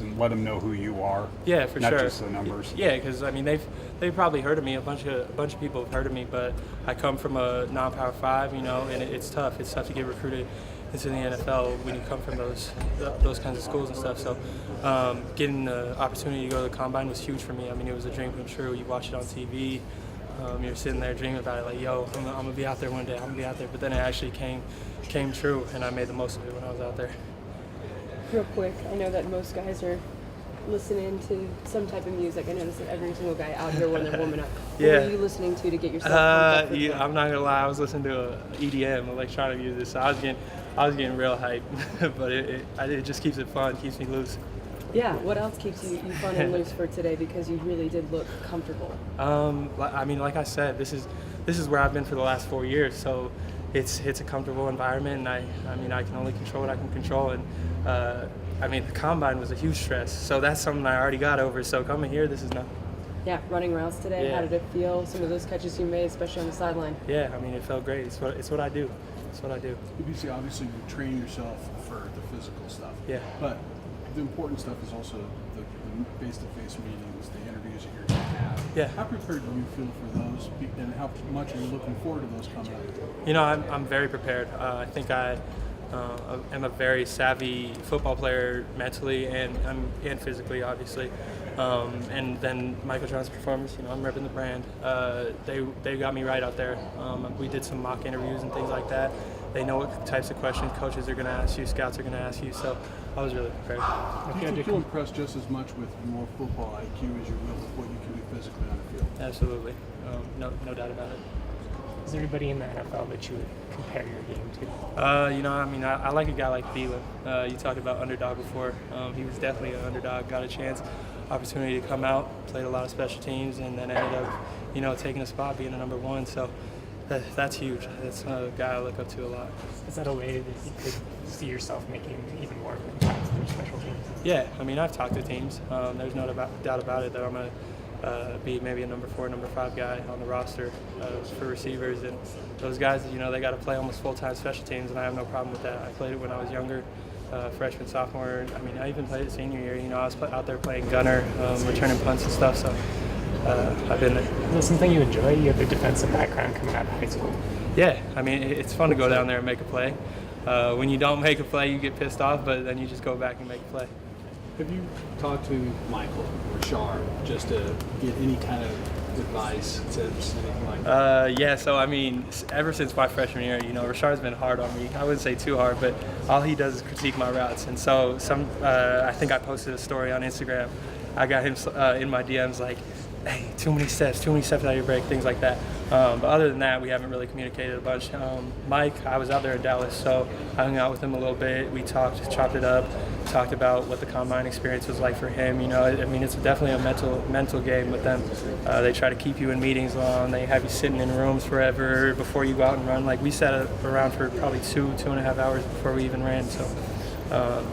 and let them know who you are. Yeah, for not sure. Not just the numbers. Yeah, because I mean they've probably heard of me. A bunch of people have heard of me, but I come from a non-Power 5, and it's tough. It's tough to get recruited into the NFL when you come from those kinds of schools and stuff. So getting the opportunity to go to the Combine was huge for me. I mean, it was a dream come true. You watch it on TV. You're sitting there dreaming about it, like, yo, I'm gonna be out there one day. I'm gonna be out there. But then it actually came true, and I made the most of it when I was out there. Real quick, I know that most guys are listening to some type of music. I noticed that every single guy out here when they're warming up. Yeah. What were you listening to get yourself pumped up for the I'm not gonna lie, I was listening to EDM, electronic music, so I was getting real hyped. But it just keeps it fun, keeps me loose. Yeah. What else keeps you fun and loose for today? Because you really did look comfortable. I mean, like I said, this is where I've been for the last 4 years, so it's a comfortable environment, and I mean I can only control what I can control, and I mean the Combine was a huge stress, so that's something I already got over. So coming here, this is nothing. Yeah, running routes today. Yeah. How did it feel? Some of those catches you made, especially on the sideline. Yeah, I mean it felt great. It's what I do. It's what I do. Olabisi, obviously you train yourself for the physical stuff. Yeah. But the important stuff is also the face-to-face meetings, the interviews that you're going to have. Yeah. How prepared do you feel for those, and how much are you looking forward to those coming up? I'm very prepared. I think I am a very savvy football player mentally and physically, obviously. And then Michael John's performance, I'm repping the brand. They got me right out there. We did some mock interviews and things like that. They know what types of questions coaches are going to ask you, scouts are going to ask you. So I was really prepared. Do you think you'll impress just as much with your football IQ as you will with what you can do physically on the field? Absolutely. No doubt about it. Is there anybody in the NFL that you would compare your game to? I like a guy like Thielen. You talked about underdog before. He was definitely an underdog, got a chance, opportunity to come out, played a lot of special teams, and then ended up, taking a spot, being a number one. So that's huge. That's a guy I look up to a lot. Is that a way that you could see yourself making even more of an impact through special teams? Yeah, I mean, I've talked to teams. There's no doubt about it that I'm going to be maybe a number 4, number 5 guy on the roster for receivers. And those guys, they got to play almost full-time special teams, and I have no problem with that. I played it when I was younger, freshman, sophomore. I mean, I even played it senior year. I was out there playing gunner, returning punts and stuff, so I've been there. Is it something you enjoy? You have a defensive background coming out of high school. Yeah, I mean, it's fun to go down there and make a play. When you don't make a play, you get pissed off, but then you just go back and make a play. Have you talked to Michael or Shar just to get any kind of advice, tips, anything like that? Yeah, so I mean, ever since my freshman year, Rashard's been hard on me. I wouldn't say too hard, but all he does is critique my routes. And so I think I posted a story on Instagram. I got him in my DMs like, hey, too many steps out of your break, things like that. But other than that, we haven't really communicated a bunch. Mike, I was out there in Dallas, so I hung out with him a little bit. We talked, chopped it up, talked about what the Combine experience was like for him. I mean, it's definitely a mental game with them. They try to keep you in meetings long. They have you sitting in rooms forever before you go out and run. Like, we sat around for probably 2.5 hours before we even ran. So,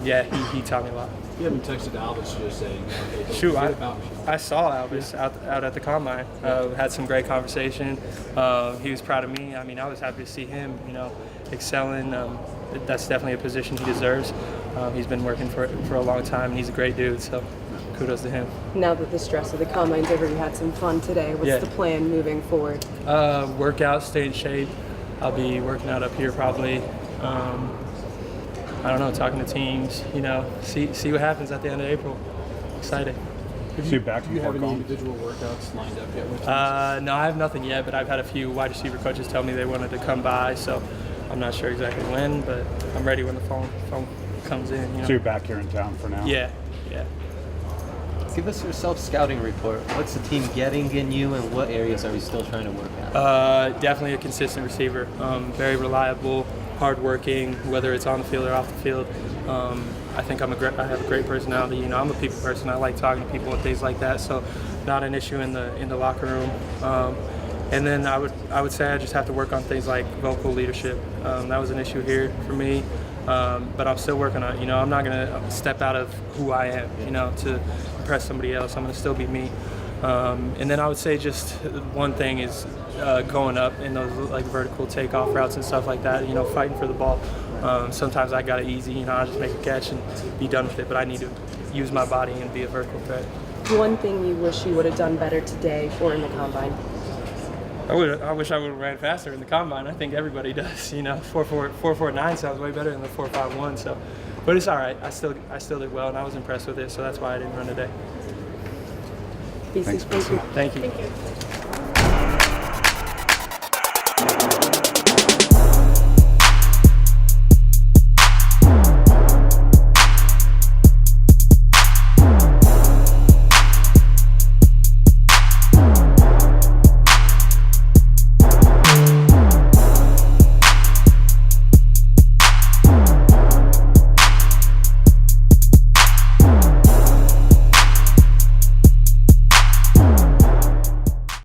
yeah, he taught me a lot. You haven't texted Albus just saying, okay, Shoot, about me. I saw Albus out at the Combine. Had some great conversation. He was proud of me. I mean, I was happy to see him, excelling. That's definitely a position he deserves. He's been working for a long time, and he's a great dude, so kudos to him. Now that the stress of the Combine's over, you had some fun today. What's the plan moving forward? Work out, stay in shape. I'll be working out up here probably. I don't know, talking to teams, see what happens at the end of April. Excited. Do you have any individual workouts lined up yet with teams? No, I have nothing yet, but I've had a few wide receiver coaches tell me they wanted to come by, so I'm not sure exactly when, but I'm ready when the phone comes in. So you're back here in town for now? Yeah. Give us your self-scouting report. What's the team getting in you, and what areas are we still trying to work at? Definitely a consistent receiver. Very reliable, hardworking, whether it's on the field or off the field. I think I have a great personality. I'm a people person. I like talking to people and things like that. So, not an issue in the locker room. And then I would say I just have to work on things like vocal leadership. That was an issue here for me. But I'm still working on it. I'm not going to step out of who I am, to impress somebody else. I'm going to still be me. And then I would say just one thing is going up in those like vertical takeoff routes and stuff like that, fighting for the ball. Sometimes I got it easy, you know, I just make a catch and be done with it, but I need to use my body and be a vertical threat. One thing you wish you would have done better today or in the combine? I wish I would have ran faster in the combine. I think everybody does. You know, 4.49 sounds way better than the 4.51. So, but it's all right. I still did well, and I was impressed with it. So that's why I didn't run today. BC, Thanks, thank you. Thank you. Thank you.